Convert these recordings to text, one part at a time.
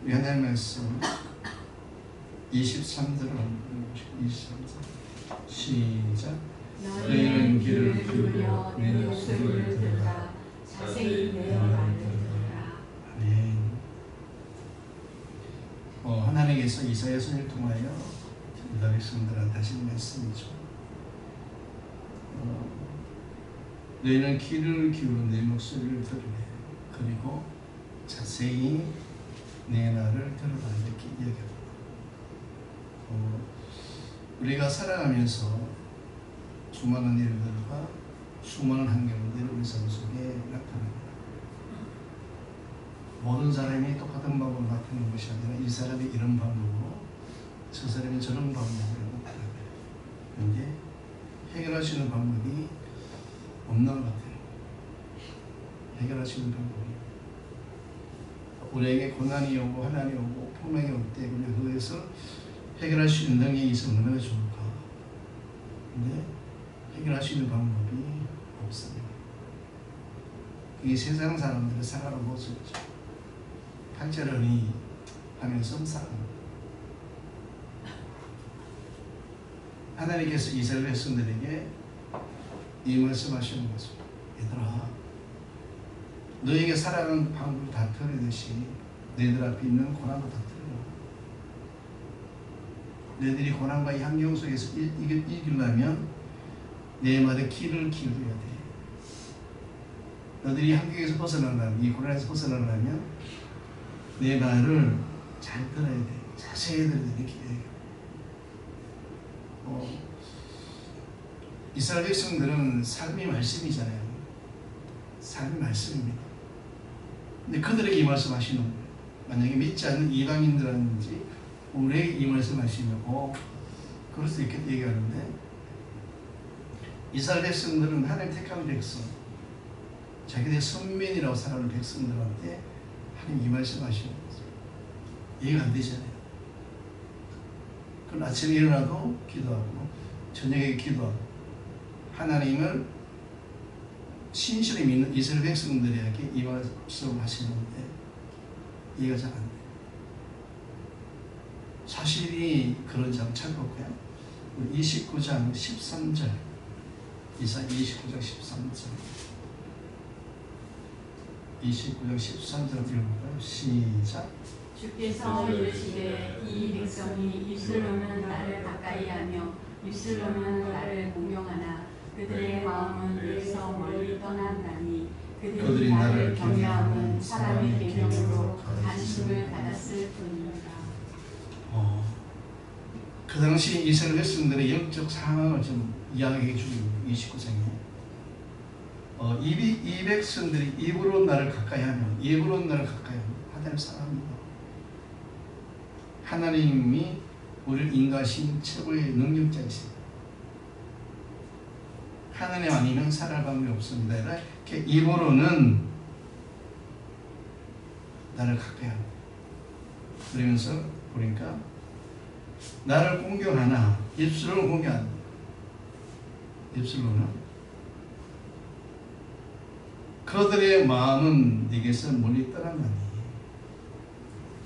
우리 하나님 말씀 23절을 한번 23절 시작. 너희는 귀를 기울여 내 목소리를 들으라. 자세히 내 말을 들으라. 아멘. 하나님께서 이사야 선을 통하여 유다 백성들한테 하신 말씀이죠. 너희는 귀를 기울여 내 목소리를 들으래. 그리고 자세히 내 말을 들어라. 이렇게 이야기합니다. 우리가 살아가면서 수많은 일들과 수많은 환경들이 우리 삶 속에 나타납니다. 모든 사람이 똑같은 방법으로 나타나는 것이 아니라 이 사람이 이런 방법으로 저 사람이 저런 방법으로 나타납니다. 그런데 해결할 수 있는 방법이 없는 것 같아요. 해결할 수 있는 방법이 우리에게 고난이 오고 하난이 오고 폭망이 올 때 그것을 해결할 수 있는 능력이 있으면 얼마나 좋을까. 근데 해결할 수 있는 방법이 없습니다. 그게 세상 사람들의 살아가는 모습이죠. 팔자러니 하면서 살아갑니다. 하나님께서 이스라엘 백성들에게 이 말씀하시는 것입니다. 얘들아, 너에게 살아가는 방법을 다 틀리듯이 너희들 앞에 있는 고난도 다 틀려. 너희들이 고난과 이 환경 속에서 이기려면 내 말에 귀를 기울여야 돼. 너희들이 이 환경에서 벗어나려면, 이 고난에서 벗어나려면 내 말을 잘 들어야 돼. 자세히 들어야 돼. 이렇게 이스라엘 백성들은 삶이 말씀이잖아요. 삶이 말씀입니다. 근데 그들에게 이 말씀 하시는 거예요. 만약에 믿지 않는 이방인들한지 우리에게 이 말씀 하시면 그럴 수 있겠다 얘기하는데, 이스라엘 백성들은 하나님 택한 백성, 자기들 선민이라고 살아가는 백성들한테 하나님 이 말씀 하시는 거죠. 이해가 안 되잖아요. 그럼 아침에 일어나도 기도하고 저녁에 기도하고 하나님을 신실히 믿는 이스라엘 백성들에게 이 말씀을 하시는데 이해가 잘 안 돼요. 사실이 그런지 한번 찾아볼까요? 29장 13절, 이사야 29장 13절, 29장 13절 읽어볼까요? 시작. 주께서 이르시되 이 백성이 입술로는 나를 가까이하며 입술로는 나를 공경하나 그들의 마음은 내게서 멀리 떠났나니 그들이 나를 경외함은 사람의 계명으로 관심을 받았을 뿐이니라. 그 당시 이스라엘 백성들의 영적 상황을 좀 이야기해 주는 29장에 이 백성들이 입으로 나를 가까이하면 하나님 사랑합니다. 하나님이 우리를 인도하신 최고의 능력자이십니다. 하나님 아니면 살아갈 방법이 없습니다. 이렇게 입으로는 나를 가까이 합니다. 그러면서 보니까 나를 공경하나 입술로는 공경한다. 입술로는 그들의 마음은 네게서 멀리 떠났나니,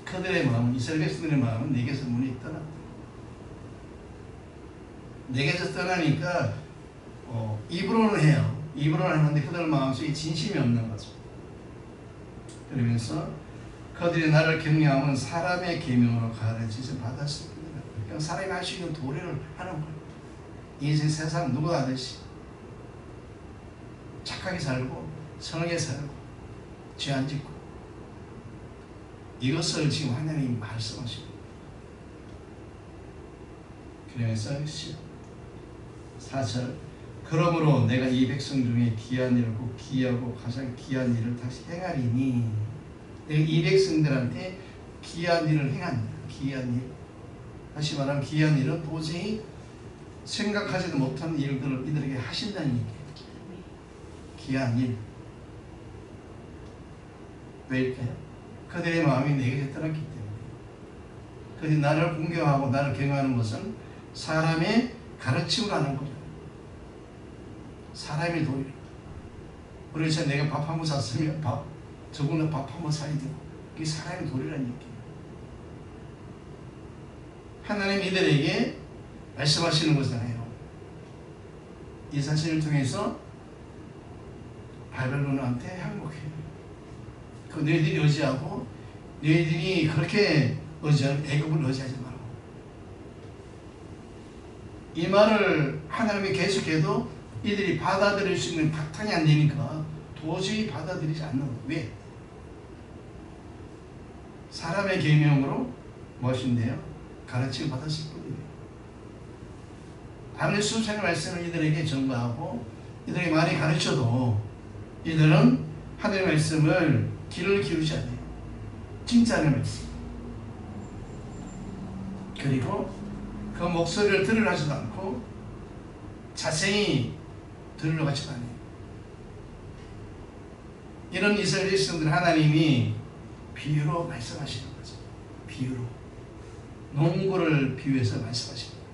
그들의 마음은, 이스라엘 백성들의 마음은 네게서 멀리 떠났다. 네게서 떠나니까 입으로는 해요. 입으로는 하는데 그들 마음속에 진심이 없는 거죠. 그러면서 그들이 나를 경외하면 사람의 계명으로 가는 짓을 받았을 뿐이다. 그냥 사람이 할 수 있는 도리를 하는 거예요. 인생 세상 누구나 하듯이 착하게 살고 선하게 살고 죄 안 짓고, 이것을 지금 하나님이 말씀하십니다. 그러면서 4절, 그러므로 내가 이 백성 중에 귀한 일고 귀하고 가장 귀한 일을 다시 행하리니, 내가 이 백성들한테 귀한 일을 행한다. 귀한 일, 다시 말하면 귀한 일은 도저히 생각하지도 못한 일들을 이들에게 하신다는 얘기예요. 귀한 일. 왜일까요? 그들의 마음이 내게 떠났기 때문에. 그들이 나를 공경하고 나를 경외하는 것은 사람의 가르침을 하는 거죠. 사람의 도리. 그래서 내가 밥 한 번 샀으면 저거는 밥 한 번 사야 되고, 그게 사람의 도리라는 얘기예요. 하나님 이들에게 말씀하시는 거잖아요. 이 사실을 통해서 바벨론한테 항복해. 그 너희들이 의지하고 너희들이 그렇게 의지하는 애굽을 의지하지 말고. 이 말을 하나님이 계속해도 이들이 받아들일 수 있는 바탕이 안 되니까 도저히 받아들이지 않는 거예요. 왜? 사람의 계명으로 무엇인데요? 가르침을 받았을 뿐이에요. 아무리 수천의 말씀을 이들에게 전가하고 이들에게 많이 가르쳐도 이들은 하나님의 말씀을 귀를 기울이지 않아요. 진짜의 말씀. 그리고 그 목소리를 들으려 하지도 않고 자세히 들으려고 하지도 않아요. 이런 이스라엘 백성들 하나님이 비유로 말씀하시는 거죠. 비유로. 농구를 비유해서 말씀하시는 거예요.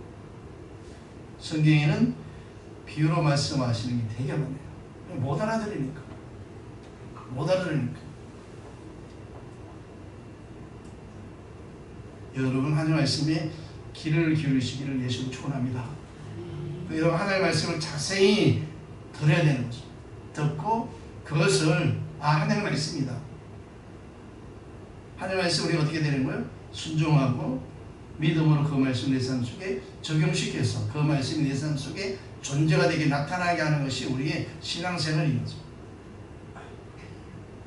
성경에는 비유로 말씀하시는 게 되게 많아요. 못 알아들으니까. 못 알아들으니까. 여러분 하나님의 말씀에 귀를 기울이시기를 예수님 축원합니다. 여러분 하나님의 말씀을 자세히 들어야 되는 거죠. 듣고 그것을 하나님의 말씀이다. 하나님의 말씀 우리가 어떻게 되는 거예요? 순종하고 믿음으로 그 말씀을 내 삶 속에 적용시켜서 그 말씀이 내 삶 속에 존재가 되게 나타나게 하는 것이 우리의 신앙생활인 거죠.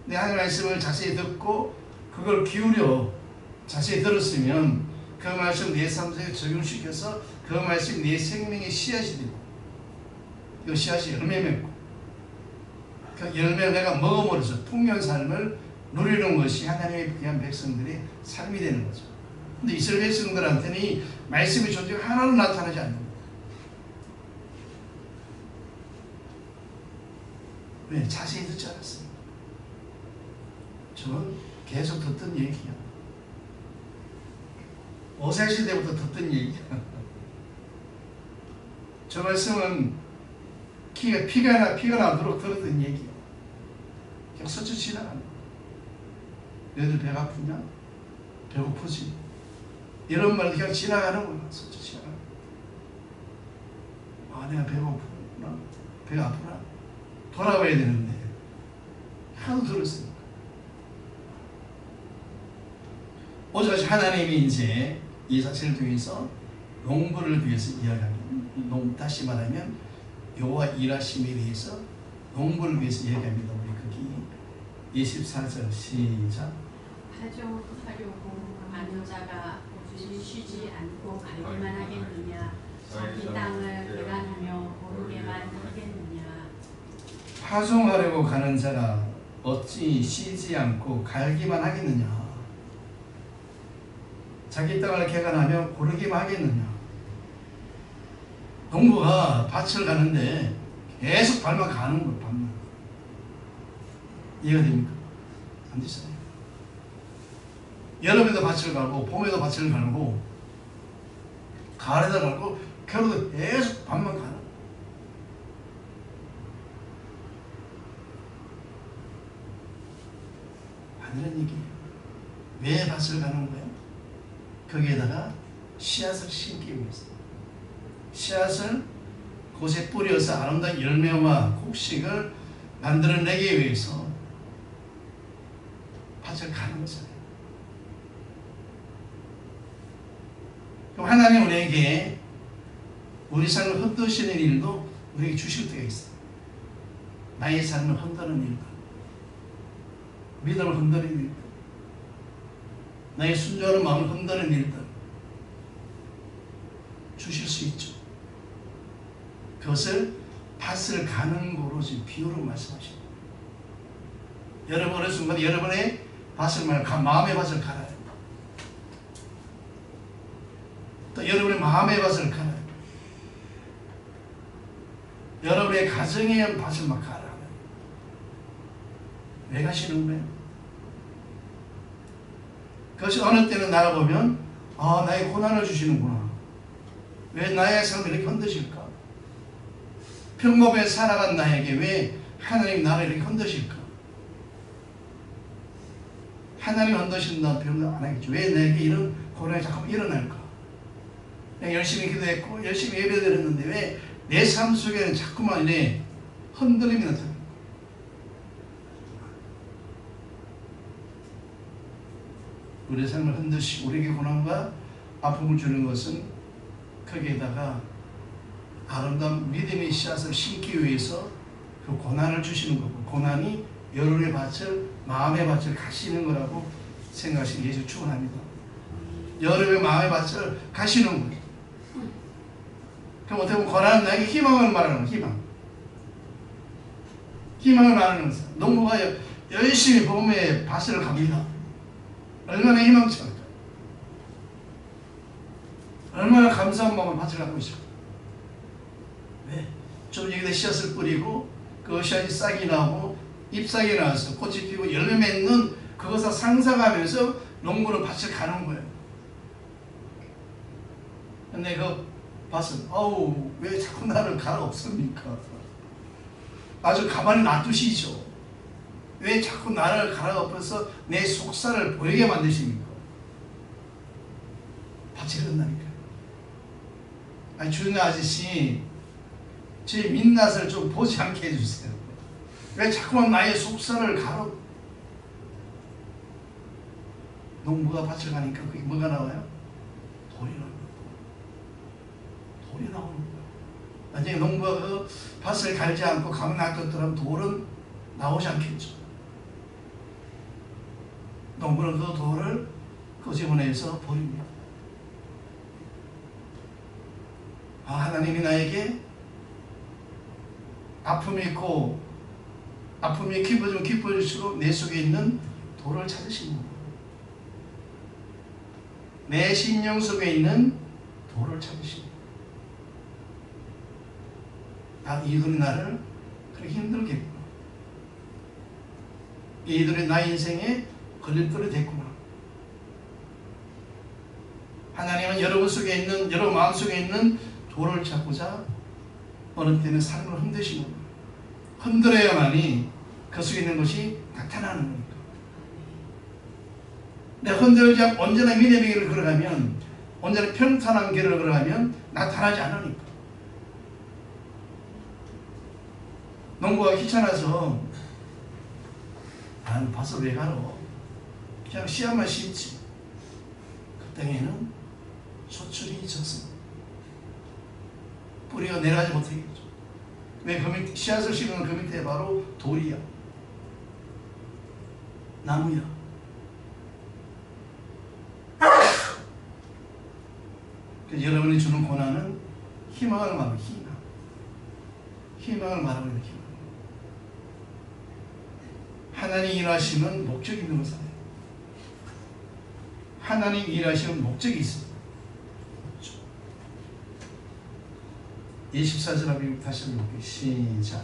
내 하나님의 말씀을 자세히 듣고 그걸 기울여 자세히 들었으면 그 말씀 내 삶 속에 적용시켜서 그 말씀이 내 생명의 씨앗이 되고 그 씨앗이 열매 맺고 그 열매를 내가 먹음으로써 풍요한 삶을 누리는 것이 하나님의 귀한 백성들의 삶이 되는 거죠. 근데 이스라엘 백성들한테는 이 말씀의 존재가 하나도 나타나지 않는 거예요. 왜? 자세히 듣지 않았어요. 저는 계속 듣던 얘기야. 5세 시대부터 듣던 얘기야. 저 말씀은 피가 나도록 들었던 얘기야. 그냥 스쳐 지나가는 거야. 너희들 배가 아프냐? 배고프지? 이런 말도 그냥 지나가는 거야. 스쳐 지나가는 거야. 내가 배고프구나. 배가 아프나? 돌아와야 되는데 하도 들었으니까. 오직같이 하나님이 이제 이 사실을 통해서 농부를 위해서 이야기합니다. 다시 말하면 여호와 일하심에 대해서 농부를 위해서 이야기합니다. 우리 거기 24절 시작. 파종하려고 하는 자가 오직 쉬지 않고 갈기만 하겠느냐? 자기 땅을 배관하며 고르게만 하겠느냐? 파종하려고 가는 자가 어찌 쉬지 않고 갈기만 하겠느냐? 자기 땅을 개간하며 고르기만 하겠느냐? 농부가 밭을 가는데 계속 밟아 가는 거예요. 밟는. 이해가 됩니까? 안 되잖아요. 여름에도 밭을 갈고 봄에도 밭을 갈고 가을에도 갈고 겨울에도 계속 밭만 가는 거예요. 아니란 얘기예요. 왜 밭을 가는 거예요? 거기에다가 씨앗을 심기 위해서. 씨앗을 곳에 뿌려서 아름다운 열매와 곡식을 만들어내기 위해서 밭을 가는 거잖아요. 그럼 하나님 우리에게 우리 삶을 흔드시는 일도 우리에게 주실 때가 있어요. 나의 삶을 흔드는 일들, 믿음을 흔드는 일들, 나의 순종하는 마음을 흔드는 일들 주실 수 있죠. 그것을 밭을 가는 거로 지금 비유로 말씀하십니다. 여러분 어느 순간 여러분의 밭을 마음의 밭을 갈아요. 또 여러분의 마음의 밭을 갈아요. 여러분의 가정의 밭을 막 갈아요. 왜 가시는 거예요? 그것이 어느 때는 나아보면 나의 고난을 주시는구나. 왜 나의 삶을 이렇게 흔드실까? 평범에 살아간 나에게 왜 하나님 나를 이렇게 흔드실까? 하나님 흔드신다는 표현을 안 하겠죠. 왜 내게 이런 고난이 자꾸 일어날까? 그냥 열심히 기도했고 열심히 예배드렸는데 왜 내 삶 속에는 자꾸만 이래 흔들림이 나타나요. 우리의 삶을 흔드시고 우리에게 고난과 아픔을 주는 것은 거기에다가 아름다운 믿음의 씨앗을 심기 위해서 그 고난을 주시는 거고, 고난이 여론의 밭을, 마음의 밭을 가시는 거라고 생각하시는 게 예수 축원합니다. 여러분의 마음의 밭을 가시는 거예요. 그럼 어떻게 보면 고난은 나에게 희망을 말하는 거예요. 희망을 말하는 거예요. 농부가 열심히 봄에 밭을 갑니다. 얼마나 희망찬가, 얼마나 감사한 마음을 밭을 갖고 있을까. 왜? 좀 여기다 씨앗을 뿌리고 그 씨앗이 싹이 나고 잎사귀 나와서 꽃이 피고 열매 맺는 그것을 상상하면서 농부는 밭을 가는 거예요. 근데 그 밭은 아우 왜 자꾸 나를 갈아엎습니까? 아주 가만히 놔두시죠. 왜 자꾸 나를 갈아엎어서 내 속살을 보이게 만드십니까? 밭이 그런다니까요. 아니 주인 아저씨 제 민낯을 좀 보지 않게 해주세요. 왜 자꾸만 나의 속살을 가로. 농부가 밭을 가니까 그게 뭐가 나와요? 돌이 나오는 거예요. 돌이 나오는 거예요. 나중에 농부가 그 밭을 갈지 않고 가만 놔뒀더라면 돌은 나오지 않겠죠. 농부는 그 돌을 끄집어내서 버립니다. 아, 하나님이 나에게 아픔이 있고 아픔이 깊어지면 깊어질수록 내 속에 있는 돌을 찾으시는 거예요. 내 심령 속에 있는 돌을 찾으시는 거예요. 아, 이들이 나를 그렇게 힘들게 했구나. 이들이 나 인생에 걸림돌이 됐구나. 하나님은 여러분 속에 있는, 여러분 마음 속에 있는 돌을 찾고자 어느 때는 삶을 흔드시는 거예요. 흔들어야만이 그 속에 있는 것이 나타나는 거니까. 내가 흔들지 않고 언제나 믿음의 길을 걸어가면, 언제나 평탄한 길을 걸어가면 나타나지 않으니까. 농부가 귀찮아서 나는 밭을 왜 가러? 그냥 씨앗만 심지. 그 땅에는 소출이 졌습니다. 뿌리가 내려가지 못하겠죠. 왜 그 밑에 씨앗을 심으면 그 밑에 바로 돌이야, 나무야. 그래서 여러분이 주는 고난은 희망을 말하는 희망을 말하는 희망. 하나님 일하시면 목적이 있는 것을 알아요. 하나님 일하시면 목적이 있습니다. 24절 한번 다시 한번 볼게요. 시작.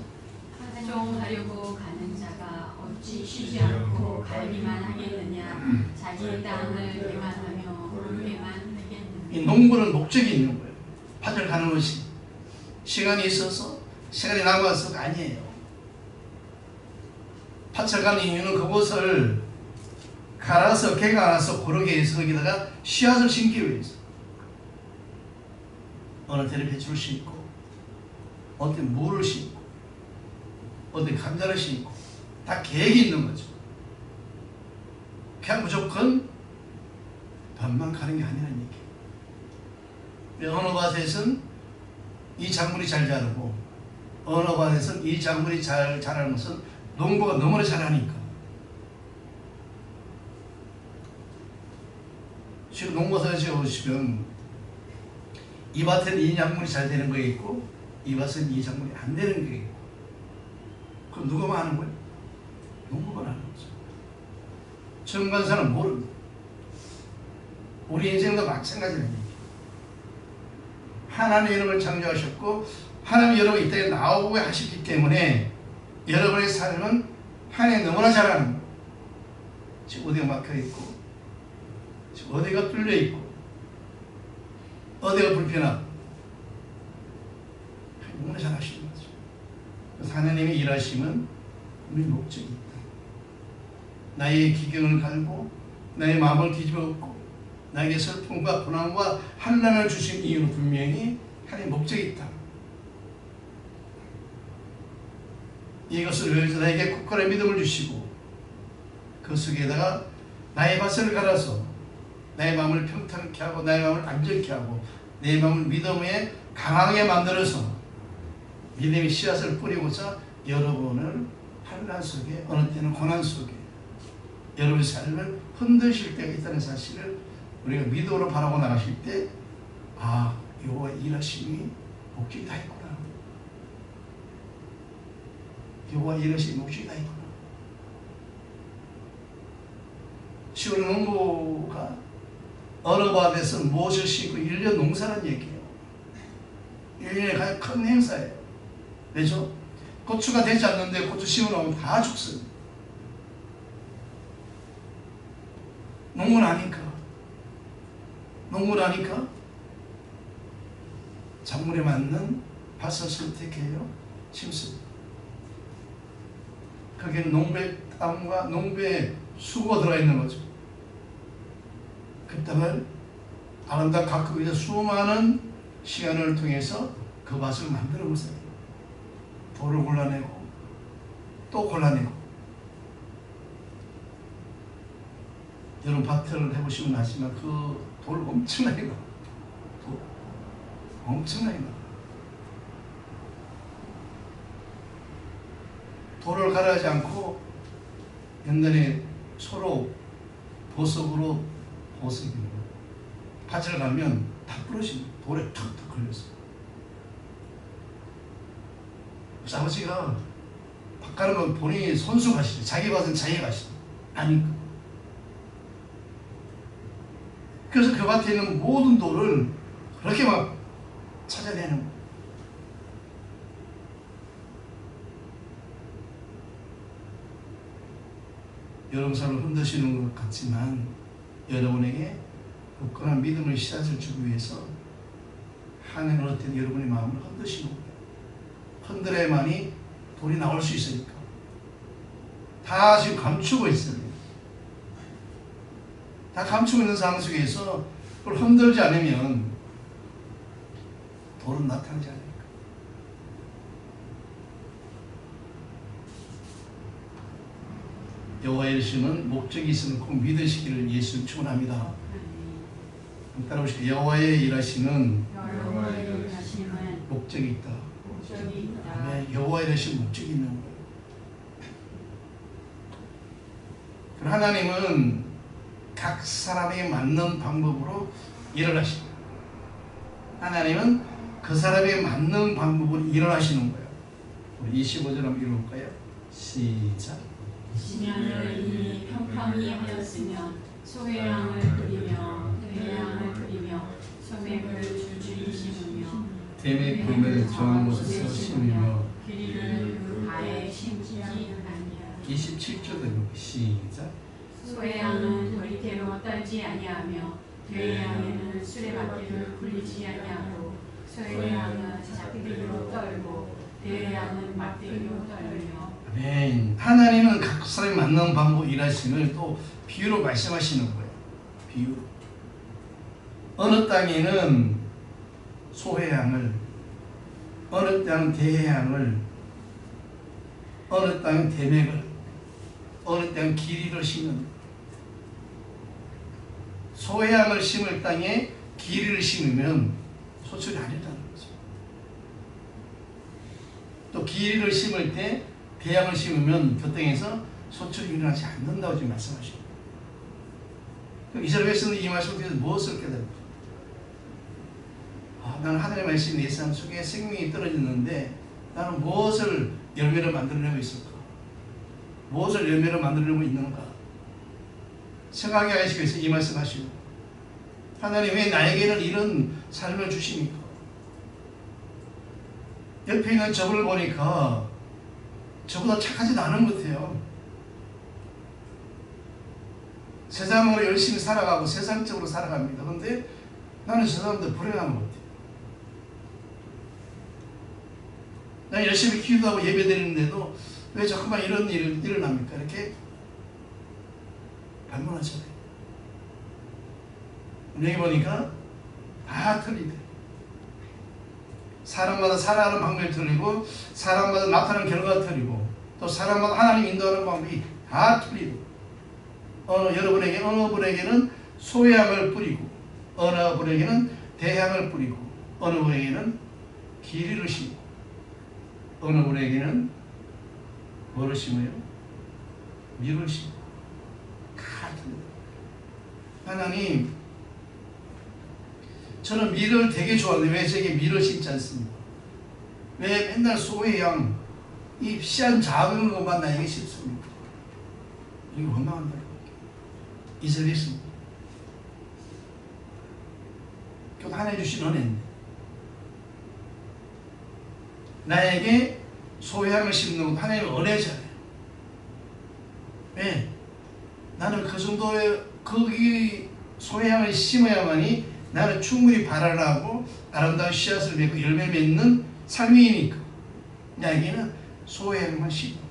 파종하려고 가는 자가 어찌 쉬지 않고 갈기만 하겠느냐. 자기의 땅을 배만하며 고르게만 하겠느냐. 이 농부는 목적이 있는 거예요. 밭을 가는 것이 시간이 있어서, 시간이 남아서 아니에요. 밭을 가는 이유는 그곳을 갈아서 개가 나서 고르게 해서 거기다가 씨앗을 심기 위해서. 어느 때는 배추를 심고, 어느 때는 무를 심고, 어느 때는 감자를 심고, 다 계획이 있는 거죠. 그냥 무조건 밭만 가는 게 아니라는 얘기예요. 어느 밭에서는 이 작물이 잘 자라고, 어느 밭에서는 이 작물이 잘 자라는 것은 농부가 너무나 잘하니까. 지금 농부사에 오시면 이 밭에는 이 작물이 잘 되는 거 있고, 이 밭은 이 작물이 안 되는 게 있고. 그럼 누가 하는 거예요? 농부가 하는 거죠. 전관사는 모릅니다. 우리 인생도 마찬가지라는 얘기예요. 하나님 여러분을 창조하셨고, 하나님 여러분이 이 땅에 나오게 하셨기 때문에 여러분의 삶은 하나님 너무나 잘하는 거예요. 지금 어디가 막혀있고, 지금 어디가 뚫려있고, 어디가 불편하고, 너무나 잘하시는 거죠. 그래서 하나님의 일하심은 우리 목적이 있다. 나의 기경을 갈고, 나의 마음을 뒤집어 엎고, 나에게 슬픔과 고난과 환난을 주신 이유는 분명히 하나님의 목적이 있다. 이것을 위해서 나에게 굳건한 믿음을 주시고 그 속에다가 나의 밭을 갈아서 나의 마음을 평탄케 하고 나의 마음을 안전케 하고 내 마음을 믿음에 강하게 만들어서 믿음의 씨앗을 뿌리고자 여러분을 환난 속에 어느 때는 고난 속에 여러분의 삶을 흔드실 때가 있다는 사실을 우리가 믿음으로 바라고 나가실 때 아, 여호와의 일하심이 목적이 다 있구나. 여호와의 일하심이 목적이 다 있구나. 10월 농부가 어느 밭에서 무엇을 심고 1년 농사라는 얘기예요. 1년에 가장 큰 행사예요. 왜죠? 고추가 되지 않는데 고추 심어놓으면 다 죽습니다. 농부는 아니까 작물에 맞는 밭을 선택해요. 심습니다. 거기에는 농부의 땀과 농부의 수고가 들어가 있는 거죠. 그 땅을 아름답게 가꾸기 위해서 수많은 시간을 통해서 그 밭을 만드는 것이에요. 돌을 골라내고 또 골라내고. 여러분 밭을 해보시면 아시지만 그 돌 엄청나게 나와요. 엄청나게 나와요. 돌을 갈아지 않고 옛날에 서로 보석으로 밭을 가면 다 부러집니다. 돌에 탁탁 걸려서. 그래서 아버지가 밭 가는 건 본인이 손수 가시죠. 자기 밭은 자기 가시죠. 아니까. 그래서 그 밭에 있는 모든 돌을 그렇게 막 찾아내는 거예요. 여러분 삶을 흔드시는 것 같지만 여러분에게 굳건한 믿음의 씨앗을 주기 위해서 하나님은 어떤 여러분의 마음을 흔드시는 거예요. 흔들어야만이 돌이 나올 수 있으니까. 다 지금 감추고 있어요. 다 감추고 있는 상황 속에서 그걸 흔들지 않으면 돌은 나타나지 않으니까. 여호와의 일심은 목적이 있으면 꼭 믿으시기를 예수님 축원합니다. 따라오시고 여호와의 일하심은 목적이 있다. 아멘. 여호와의 일하심은 목적이 있는 거예요. 그럼 하나님은 각 사람에게 맞는 방법으로 일을 하십니다. 하나님은 그 사람에게 맞는 방법으로 일을 하시는 거예요. 우리 25절 한번 읽어볼까요? 시작. 시면을 이미 평평히 하였으면 소외양을 그리며 대양을 그리며 소맥을 줄줄이 심으며 댐의 굴을 정한 곳에서 심으며 길이를 그 바에 심지 아니하라. 27절도 시작. 소외양은 도리대로 떨지 아니하며 대양에는 수레바퀴를 굴리지 아니하고 소외양은 작대기로 떨고 대양은 막대기로 떨며. 아멘. 하나님은 각 사람이 맞는 방법 일하심을 또 비유로 말씀하시는 거예요. 비유. 어느 땅에는 소해양을, 어느 땅은 대해양을, 어느 땅은 대맥을, 어느 땅은 길이를 심는. 소해양을 심을 땅에 길이를 심으면 소출이 안 일어나는 거죠. 또 길이를 심을 때 대양을 심으면 그 땅에서 소출이 일어나지 않는다고 지금 말씀하십니다. 이스라엘에서는 이 말씀을 통해서 무엇을 깨달을까? 나는 하늘의 말씀이 내 삶 속에 생명이 떨어졌는데 나는 무엇을 열매를 만들어내고 있을까? 무엇을 열매를 만들어내고 있는가? 생각하게 하시기 위해서 이 말씀 하시고, 하나님 왜 나에게는 이런 삶을 주십니까? 옆에 있는 저분을 보니까 저보다 착하지도 않은 것 같아요. 세상으로 열심히 살아가고 세상적으로 살아갑니다. 그런데 나는 저 사람들 불행한 것 같아요. 난 열심히 기도하고 예배 드리는데도 왜 자꾸만 이런 일이 일어납니까? 이렇게 반문하잖아요. 여기 보니까 다 틀리대. 사람마다 살아가는 방법이 틀리고 사람마다 나타나는 결과가 틀리고 또 사람마다 하나님 인도하는 방법이 다 틀리고 어느 분에게는 소향을 뿌리고 어느 분에게는 대향을 뿌리고 어느 분에게는 기리를 심고 어느 분에게는 뭐를 심어요? 밀을 심고 다 틀려요. 하나님, 저는 밀을 되게 좋아하는데 왜 제게 밀을 심지 않습니까? 왜 맨날 소외양 이 씨앗 작은 것만 나에게 심습니까? 이거 원망한다. 이스라엘 백성 그것도 하나님 주신 은혜인데 나에게 소외양을 심는 것 하나님의 은혜잖아요. 왜? 나는 그 정도의 거기 소외양을 심어야만이 나는 충분히 발화하고 아름다운 씨앗을 맺고 열매 맺는 삶이니까 나에게는 소외양만 심어.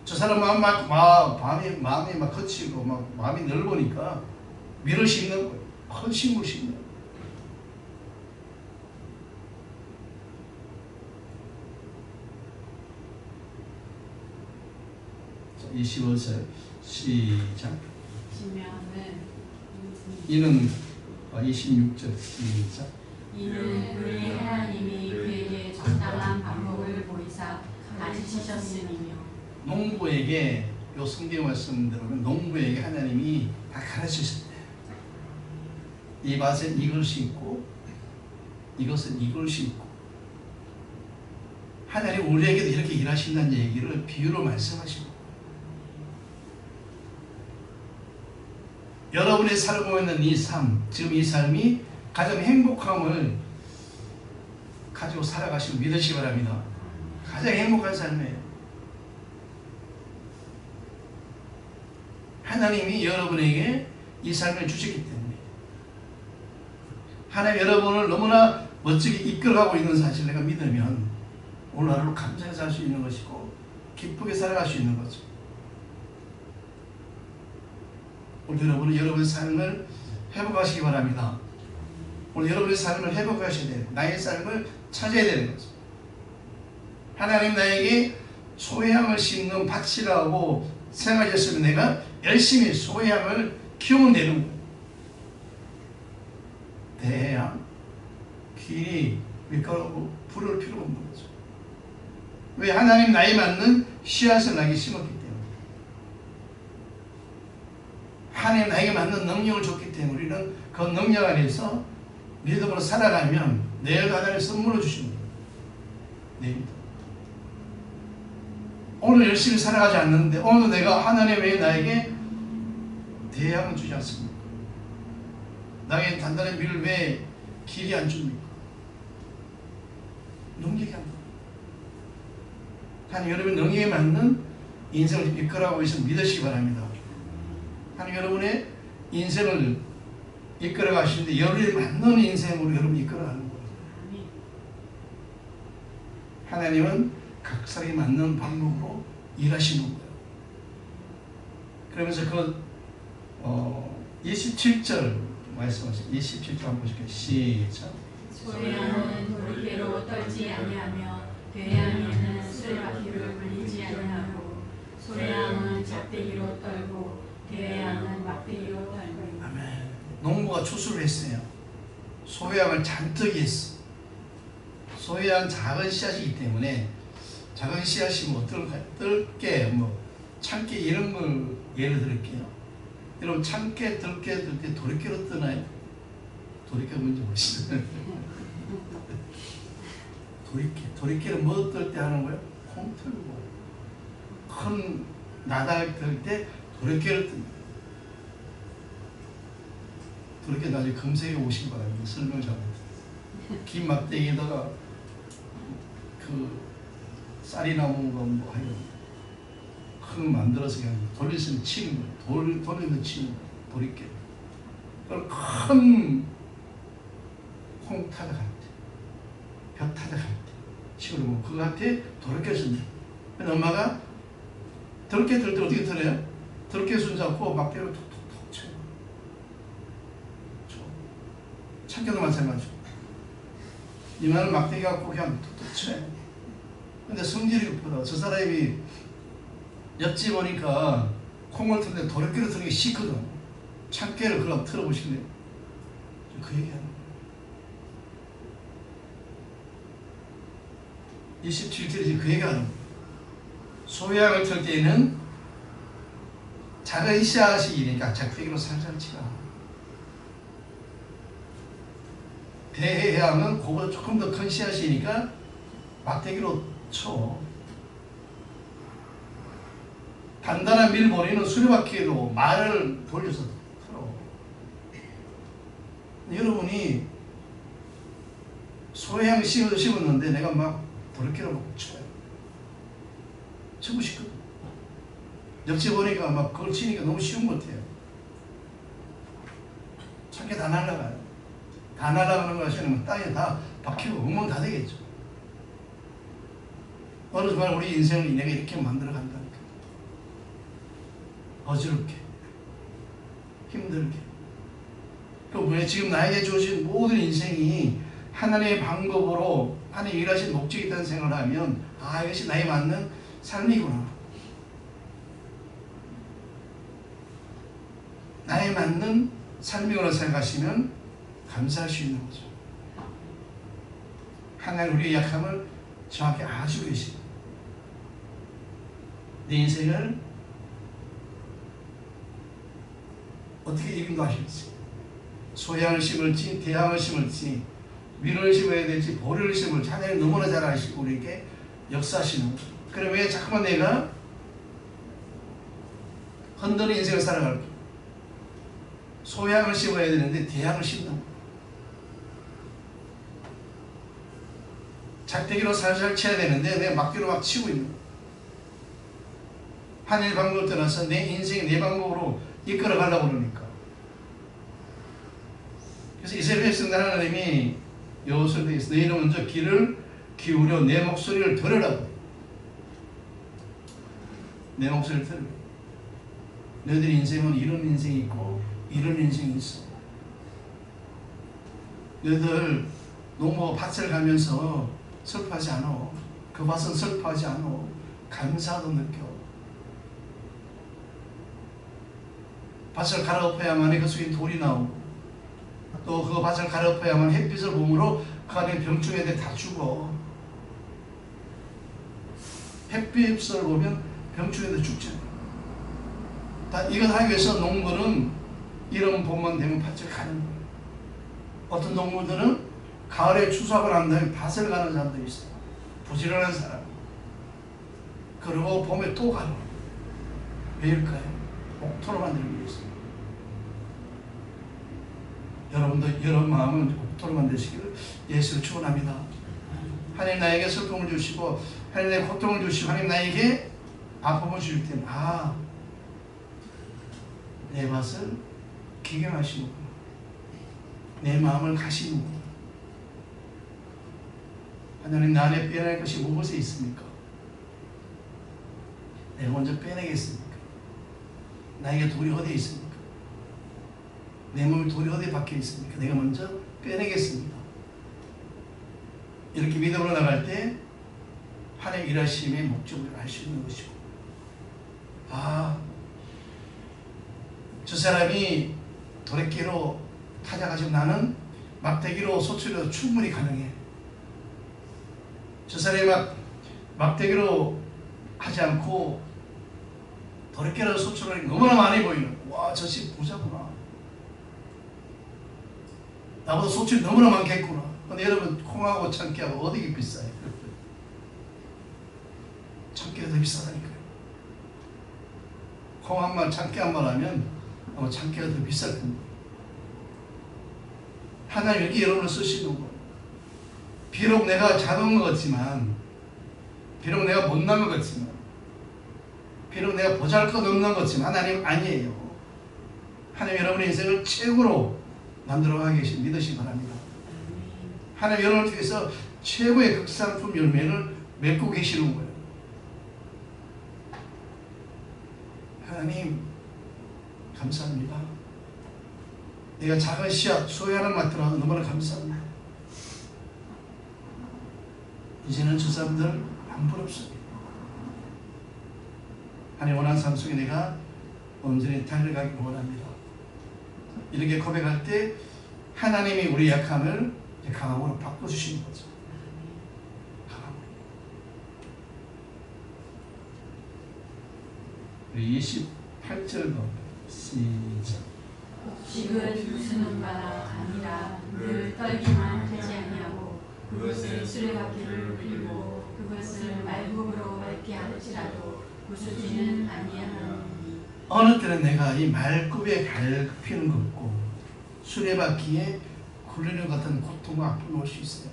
저 사람은 마음이 막 거치고 막 마음이 넓으니까 밀을 심는 거예요. 큰 식물 심는 거예요. 자, 25절 시작. 이는 26절 시작. 이는 그의 하나님이 그에게 적당한 방법을 보이사 가르치셨으니며. 농부에게 요 성경 말씀대로는 농부에게 하나님이 다 가르치셨대. 이 밭은 이걸 심고 이것은 이걸 심고 하나님 우리에게도 이렇게 일하신다는 얘기를 비유로 말씀하시고 여러분이 살고 있는 이 삶, 지금 이 삶이 가장 행복함을 가지고 살아가시고 믿으시기 바랍니다. 가장 행복한 삶이에요. 하나님이 여러분에게 이 삶을 주셨기 때문에 하나님 여러분을 너무나 멋지게 이끌어가고 있는 사실을 내가 믿으면 오늘 하루 감사해서 살 수 있는 것이고 기쁘게 살아갈 수 있는 거죠. 오늘 여러분은 여러분의 삶을 회복하시기 바랍니다. 오늘 여러분의 삶을 회복하셔야 돼요. 나의 삶을 찾아야 되는 거죠. 하나님 나에게 소향을 심는 밭이라고 생각하셨으면 내가 열심히 소향을 키우면 되는 거예요. 대양, 길이, 밀가루, 불을 필요 없는 거죠. 왜? 하나님 나에 맞는 씨앗을 나에게 심었기 때문에. 하나님 나에게 맞는 능력을 줬기 때문에 우리는 그 능력 안에서 믿음으로 살아가면 내일도 하나님 선물로 주십니다. 내일도. 오늘 열심히 살아가지 않는데 오늘 내가 하나님 왜 나에게 대양을 주지 않습니까? 나에게 단단한 밀을 왜 길이 안 줍니까? 능력이 안 줍니다. 하나님 여러분 능력에 맞는 인생을 이끌어가고 있음을 믿으시기 바랍니다. 하나님 여러분의 인생을 이끌어가시는데 여러분이 맞는 인생으로 여러분 이끌어가는 거예요. 하나님은 각 사람이 맞는 방법으로 일하시는 거예요. 그러면서 그 27절 말씀하세요. 27절 한번 보실게요. 시작. 소양은 돌개로 떨지 아니하며 대양에는 수레바퀴를 물리지 아니하고 소양은 작대기로 떨고 대양은 막대기로 떨고. 아멘. 농부가 추수를 했어요. 소양을 잔뜩 했어. 소양 작은 씨앗이기 때문에 작은 씨앗이 뭐 뜰게 뭐 참깨 이런 걸 예를 들을게요. 여러분 참깨 들깨 뜰 때 도리깨로 뜨나요? 도리깨 뭔지 모르시나요? 도리깨는 뭐 뜰 때 하는 거예요? 콩 틀고 큰 나달 뜰 때 도리깨를 뜬다. 도리깨 나중에 검색해 오시기 바랍니다. 설명 잘합니다. 긴 막대기에다가 그 쌀이 나온 거 뭐 하여 큰 만들어서 그냥 돌리면 치는 거예요. 돌리면 치는 거예요. 도리깨. 그걸 큰 콩 타자 갈 때, 벼 타자 갈 때, 치우고 그거 할 때 도리깨를 쓴다. 그래서 엄마가 도리깨 들 때 어떻게 털어요? 더럽게 손잡고 막대로 톡톡톡 쳐요. 참깨도 마찬가지고 이만한 막대기 갖고 그냥 톡톡 쳐요. 근데 성질이 급하다. 저 사람이 옆집 오니까 콩을 틀는데 도래끼를 틀는 게 싫거든. 참깨를 그럼 틀어보실래요? 그 얘기하는 거예요. 27절이지 그 얘기하는 거예요. 소양을 틀 때에는 작은 씨앗이니까 작대기로 살살 치라. 대해양은 그보다 조금 더 큰 씨앗이니까 막대기로 쳐. 단단한 밀보리는 수레바퀴로 말을 돌려서 틀어. 여러분이 소양 심었는데 내가 막 도래끼로 막 쳐요. 치고 싶거든. 옆집 보니까 막 그걸 치니까 너무 쉬운 것 같아요. 참깨 다 날아가요. 다 날아가는 거 하시면 땅에 다 박히고 엉망 다 되겠죠. 어느 순간 우리 인생을 내가 이렇게 만들어 간다니까. 어지럽게, 힘들게. 그 왜 지금 나에게 주어진 모든 인생이 하나님의 방법으로 하나님 일하신 목적이 있다는 생각을 하면 아 이것이 나에 맞는 삶이구나. 나에 맞는 삶이구나 생각하시면 감사할 수 있는 거죠. 하나님 우리의 약함을 정확히 아시고 계시고 내 인생을 어떻게 인도하실지 소양을 심을지 대양을 심을지 위를 심어야 될지 보리를 심을지 하나님 너무나 잘 아시고 우리에게 역사하시는 거죠. 그럼 왜 자꾸만 내가 흔드는 인생을 살아갈까? 소양을 심어야 되는데 대양을 심는 거예요. 작대기로 살살 쳐야 되는데 내가 막대로 막 치고 있는 거예요. 하나님의 방법을 떠나서 내 인생이 내 방법으로 이끌어 가려고 그러니까. 그래서 이스라엘 백성들 하나님이 여호수아에게 있어 너희는 먼저 귀를 기울여 내 목소리를 들으라고. 내 목소리를 들으라. 너희들 인생은 이런 인생이 있고 이런 인생이 있어. 너희들 농부 밭을 가면서 슬퍼하지 않아. 그 밭은 슬퍼하지 않아. 감사도 느껴. 밭을 갈아엎어야만 그 속에 돌이 나오고 또 그 밭을 갈아엎어야만 햇빛을 몸으로 그 안에 병충 애들 다 죽어. 햇빛을 보면 병충 애들 죽잖아. 이걸 하기 위해서 농부는 이런 봄만 되면 밭을 가는 거예요. 어떤 농부들은 가을에 추수하고 난 다음에 밭을 가는 사람도 있어요. 부지런한 사람. 그리고 봄에 또 가요. 왜일까요? 옥토로 만들기 위해서. 여러분도 여러분 마음은 옥토로 만드시기를 예수를 축원합니다. 하나님 나에게 슬픔을 주시고 하나님 나에게 고통을 주시고 하나님 나에게 아픔을 주실 때는 내 밭을 기경하시는구나. 내 마음을 가시는구나. 하나님 나 안에 빼낼 것이 무엇에 있습니까? 내가 먼저 빼내겠습니까? 나에게 돌이 어디에 있습니까? 내 몸에 돌이 어디에 박혀 있습니까? 내가 먼저 빼내겠습니다. 이렇게 믿음으로 나갈 때 하나님 일하심의 목적을 알 수 있는 것이고 저 사람이 도래끼로 타자가지고 나는 막대기로 소출해도 충분히 가능해. 저 사람이 막대기로 하지 않고 도래끼로 소출하는 게 너무나 많이 보이는 와 저씨 부자구나. 나보다 소출이 너무나 많겠구나. 근데 여러분 콩하고 참깨하고 어디가 비싸요? 참깨가 더 비싸다니까요. 콩 한 말 참깨 한 말 하면 아마 참깨가 더 비쌀 겁니다. 하나님 이렇게 여러분을 쓰시는 거예요. 비록 내가 작은 것 같지만 비록 내가 못난 것 같지만 비록 내가 보잘것없는 것 같지만 하나님 아니에요. 하나님 여러분의 인생을 최고로 만들어가고 계신 믿으시기 바랍니다. 하나님 여러분을 통해서 최고의 극상품 열매를 맺고 계시는 거예요. 하나님 감사합니다. 내가 작은 씨앗 소유하는 것들아 너무나 감사합니다. 이제는 저 사람들 안 부럽습니다. 하나님 원하는 삶 속에 내가 온전히 달려가기 원합니다. 이렇게 고백할 때 하나님이 우리 약함을 강함으로 바꿔주시는 거죠. 강함으로. 우리 28절 시작. 곡식은 부수는 바가 아니라 늘 떨기만 하지 아니하고 그것의 수레바퀴를 빌고 그것을 말굽으로 밟게 할지라도 부수지는 아니하나니. 어느 때는 내가 이 말굽에 밟히는 것 같고 수레바퀴에 굴리는 것 같은 고통과 아픔이 올 수 있어요.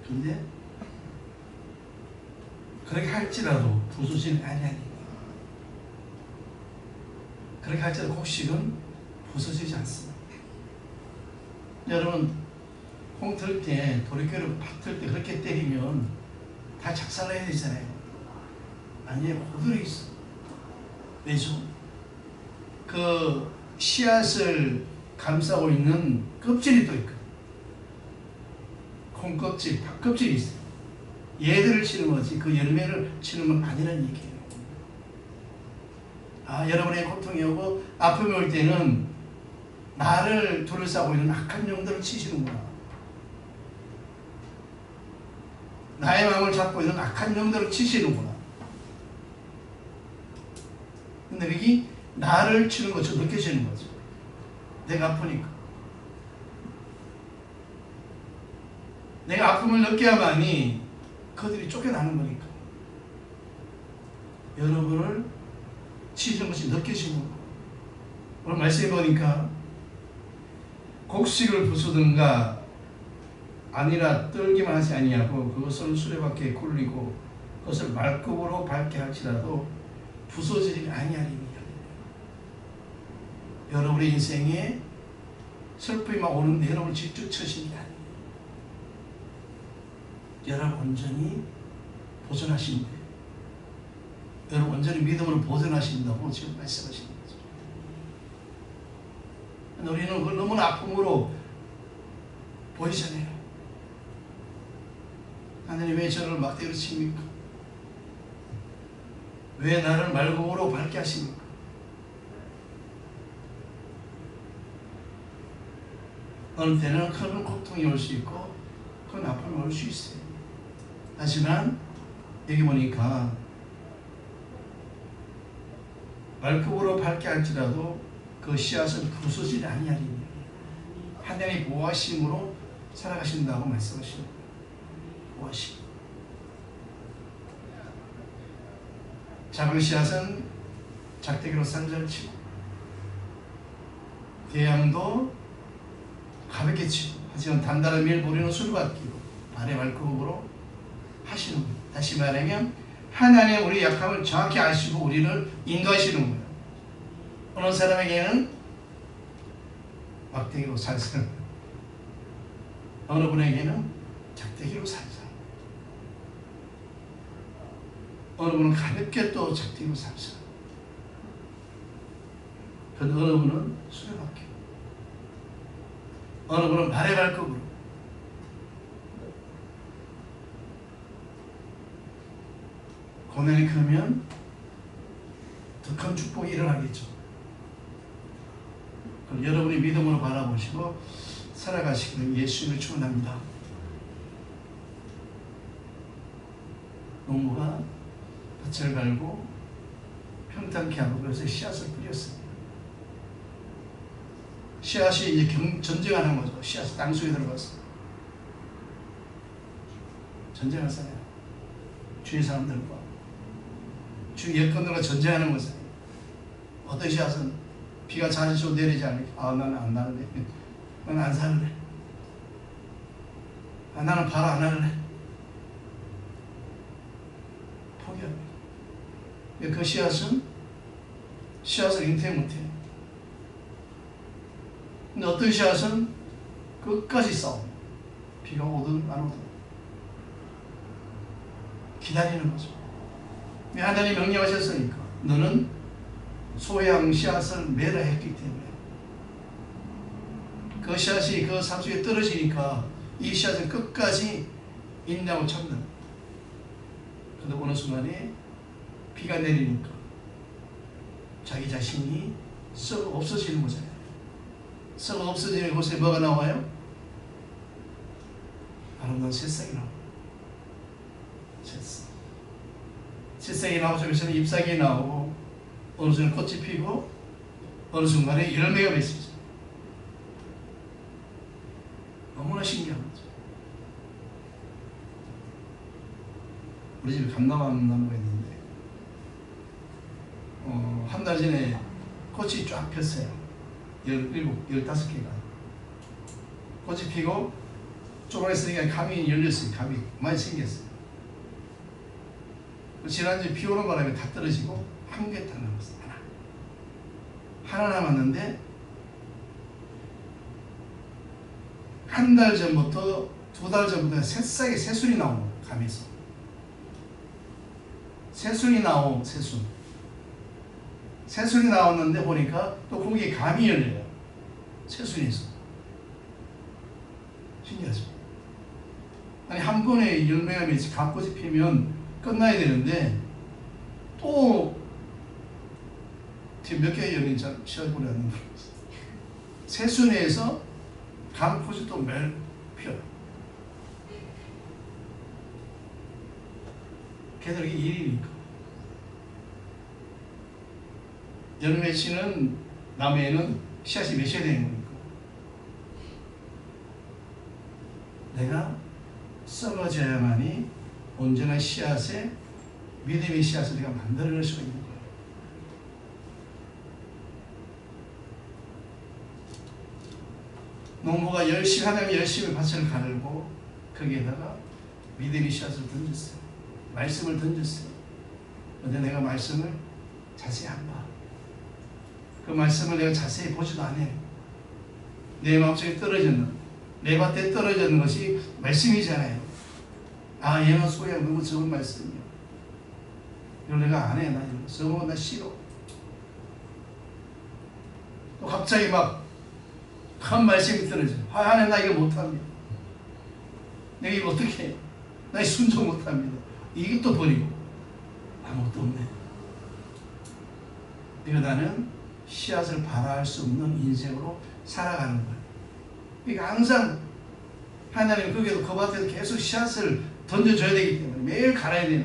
그런데 그렇게 할지라도 부수지는 아니하니. 그렇게 할지라도 곡식은 부서지지 않습니다. 여러분 콩 틀 때 도리깨로 팍 틀 때 그렇게 때리면 다 작살나야 되잖아요. 아니에요. 고들이 있어. 왜죠? 그 씨앗을 감싸고 있는 껍질이 또 있거든. 콩 껍질, 팥 껍질이 있어요. 얘들을 치는 거지 그 열매를 치는 건 아니라는 얘기예요. 아, 여러분의 고통이 오고 아픔이 올 때는 나를 둘러싸고 있는 악한 영들을 치시는구나. 나의 마음을 잡고 있는 악한 영들을 치시는구나. 근데 여기 나를 치는 것처럼 느껴지는 거죠. 내가 아프니까. 내가 아픔을 느껴야만이 그들이 쫓겨나는 거니까. 여러분을 치시는 것이 느껴지는 거예요. 오늘 말씀해 보니까 곡식을 부수든가 아니라 떨기만 하지 아니하고 그것을 수레바퀴에 굴리고 그것을 말급으로 밟게 할지라도 부서지지 아니하리니. 여러분의 인생에 슬픔이 막 오는데 여러분을 질주쳐신 게 아니에요. 여러분 온전히 보존하신대. 여러분 온전히 믿음으로 보존하신다고 지금 말씀하시는 거죠. 우리는 그걸 너무나 아픔으로 보이잖아요. 하나님 왜 저를 막대기로 칩니까? 왜 나를 말굽으로 밟게 하십니까? 어느 때는 큰 고통이 올 수 있고 큰 아픔이 올 수 있어요. 하지만 여기 보니까 말급으로 밟게 할지라도 그 씨앗은 부서지지 아니하리니 하나님의 보호하심으로 살아가신다고 말씀하십니다. 보호하심. 작은 씨앗은 작대기로 쌍절 치고 대양도 가볍게 치고 하지만 단단한 밀 보리는 수르바퀴로 발의 발굽으로 하시는 거예요. 다시 말하면 하나님 우리 약함을 정확히 아시고 우리를 인도하시는 거예요. 어느 사람에게는 막대기로 살살, 어느 분에게는 작대기로 살살, 어느 분은 가볍게 또 작대기로 살살, 그 어느 분은 수레바퀴, 어느 분은 발의 발급으로. 고난이 크면 더 큰 축복이 일어나겠죠. 그럼 여러분이 믿음으로 바라보시고 살아가시기를 예수님을 축원합니다. 농부가 밭을 갈고 평탄케 하고 그래서 씨앗을 뿌렸습니다. 씨앗이 이제 전쟁하는 거죠. 씨앗이 땅속에 들어가서 전쟁하잖아요. 주위 사람들과 주위 여건들과 전쟁하는 거잖아요. 어떤 씨앗은 비가 자주 내리지 않으니까 아 나는 안 나는데 나는 안 살래. 아 나는 바로 안 할래. 포기합니다. 그 씨앗을 잉태 못해요. 근데 어떤 씨앗은 끝까지 싸워. 비가 오든 안 오든 기다리는 거죠. 하나님 명령하셨으니까 너는 소양 씨앗을 매라 했기 때문에 그 씨앗이 그 삶 속에 떨어지니까 이 씨앗은 끝까지 인내하고 참는. 그런데 어느 순간에 비가 내리니까 자기 자신이 썩어 없어지는 거잖아요. 썩어 없어지는 곳에 뭐가 나와요? 아름다운 새싹이 나와요. 새싹이 나오면서 잎사귀 나오고 어느 순간 꽃이 피고 어느 순간에 열매가 맺습니다. 너무나 신기한 거죠. 우리 집에 감나무가 있는데 한 달 전에 꽃이 쫙 폈어요. 15개가 꽃이 피고 조그랬으니까 감이 열렸어요. 감이 많이 생겼어요. 지난주에 비 오는 바람에 다 떨어지고 한 개 딱 남았어요. 하나 남았는데 한 달 전부터 두 달 전부터 새싹에 새순이 나오는 감에서 새순이 나왔는데 보니까 또 거기에 감이 열려요. 새순에서. 신기하죠? 아니 한 번에 열매가 맺지 감꽃이 피면 끝나야 되는데 또 지금 몇 개의 열매인지 시작을 안 해요. 새순에서 감꽃이 또 매일 피어요. 걔들이 일이니까. 열매 맺히는 나무에는 씨앗이 맺혀야 되는 거니까. 내가 썩어져야만이 온전한 씨앗에 믿음의 씨앗을 내가 만들어낼 수가 있는 거예요. 농부가 열심히 하나님 열심히 밭을 가르고 거기에다가 믿음의 씨앗을 던졌어요. 말씀을 던졌어요. 근데 내가 말씀을 자세히 안 봐. 그 말씀을 내가 자세히 보지도 않아요. 내 마음속에 떨어졌는, 내 밭에 떨어졌는 것이 말씀이잖아요. 아, 얘는 소야 너무 적은 말씀이야. 이걸 내가 안 해. 나 이거 적은 거 나 싫어. 또 갑자기 막 한 말씀이 떨어져. 하나님 나 이거 못합니다. 내가 이거 어떻게 해? 나 이거 순종 못합니다. 이것도 버리고 아무것도 없네. 이거 나는 씨앗을 발화할 수 없는 인생으로 살아가는 거예요. 그러니까 항상 하나님 거기에도 그 밭에도 계속 씨앗을 던져줘야 되기 때문에 매일 갈아야 되는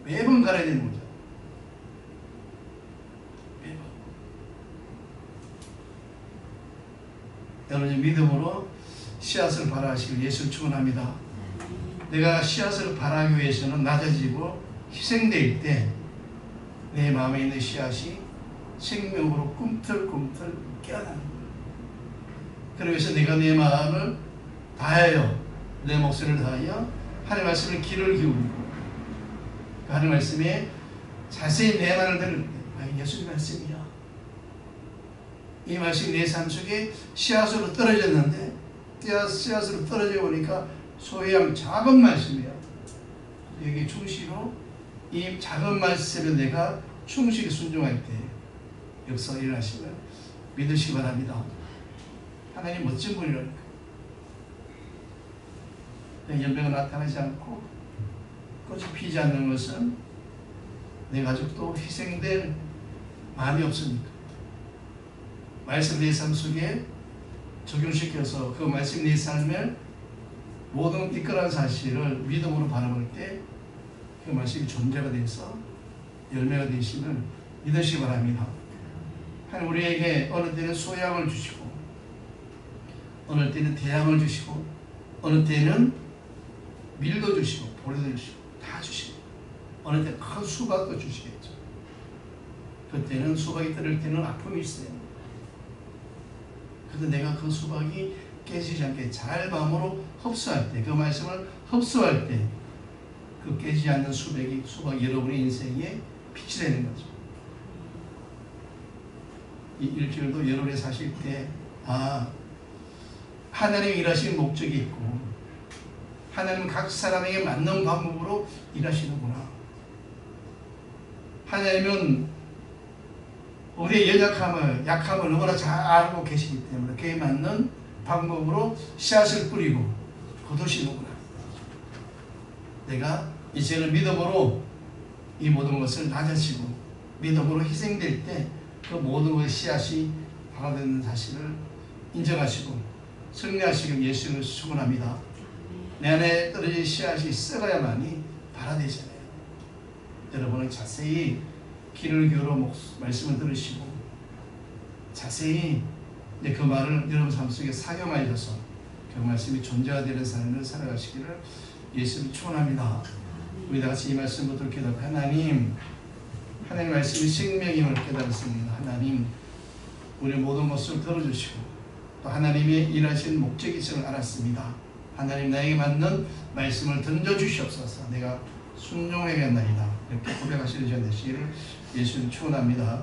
거예요. 매번 갈아야 되는 거죠. 매번. 여러분 믿음으로 씨앗을 발화하시길 예수를 축원합니다. 내가 씨앗을 발화하기 위해서는 낮아지고 희생될 때 내 마음에 있는 씨앗이 생명으로 꿈틀꿈틀 깨어나는 거예요. 그러면서 내가 내 마음을 다하여 내 목소리를 다하여 하나님의 말씀에 귀를 기울이고 하나님의 말씀에 자세히 내 말을 들을 때 아, 예수님 말씀이야. 이 말씀이 내 삶 속에 씨앗으로 떨어졌는데 씨앗으로 떨어져 보니까 소유한 작은 말씀이야. 여기 충실로 이 작은 말씀에 내가 충실히 순종할 때 역사가 일어나시면 믿으시기 바랍니다. 하나님 멋진 분이라니까. 열매가 나타나지 않고 꽃이 피지 않는 것은 내 가족도 희생될 마음이 없으니까. 말씀 내 삶 속에 적용시켜서 그 말씀 내 삶을 모든 이끌어간 사실을 믿음으로 바라볼 때 그 말씀이 존재가 돼서 열매가 되시면 믿으시기 바랍니다. 하나님 우리에게 어느 때는 소양을 주시고 어느 때는 대양을 주시고 어느 때는 밀도 주시고 보리도 주시고 다 주시고 어느 때는 큰 수박도 주시겠죠. 그때는 수박이 떨어질 때는 아픔이 있어요. 그런데 내가 그 수박이 깨지지 않게 잘 마음으로 흡수할 때, 그 말씀을 흡수할 때 그 깨지지 않는 수박이 여러분의 인생에 빛이 되는 거죠. 이 일주일도 여러분이 사실 때 하나님이 일하시는 목적이 있고 하나님은 각 사람에게 맞는 방법으로 일하시는구나. 하나님은 우리의 약함을 너무나 잘 알고 계시기 때문에 그에 맞는 방법으로 씨앗을 뿌리고 거두시는구나. 내가 이제는 믿음으로 이 모든 것을 낮아지고 믿음으로 희생될 때 그 모든 것의 씨앗이 발화되는 사실을 인정하시고 승리하시길 예수님을 축원합니다. 내 안에 떨어진 씨앗이 썩어야만이 발화되잖아요. 여러분은 자세히 귀를 기울여 말씀을 들으시고 자세히 그 말을 여러분 삶 속에 상용하셔서 그 말씀이 존재화되는 삶을 살아가시기를 예수를 축원합니다. 우리 다 같이 이 말씀부터 기도하고 하나님 말씀이 생명임을 깨달았습니다. 하나님 우리 모든 것을 들어주시고 또 하나님의 일하신 목적이 있음을 알았습니다. 하나님 나에게 맞는 말씀을 던져주시옵소서. 내가 순종하겠나이다. 이렇게 고백하시는 전 되시기를 예수님 축원합니다.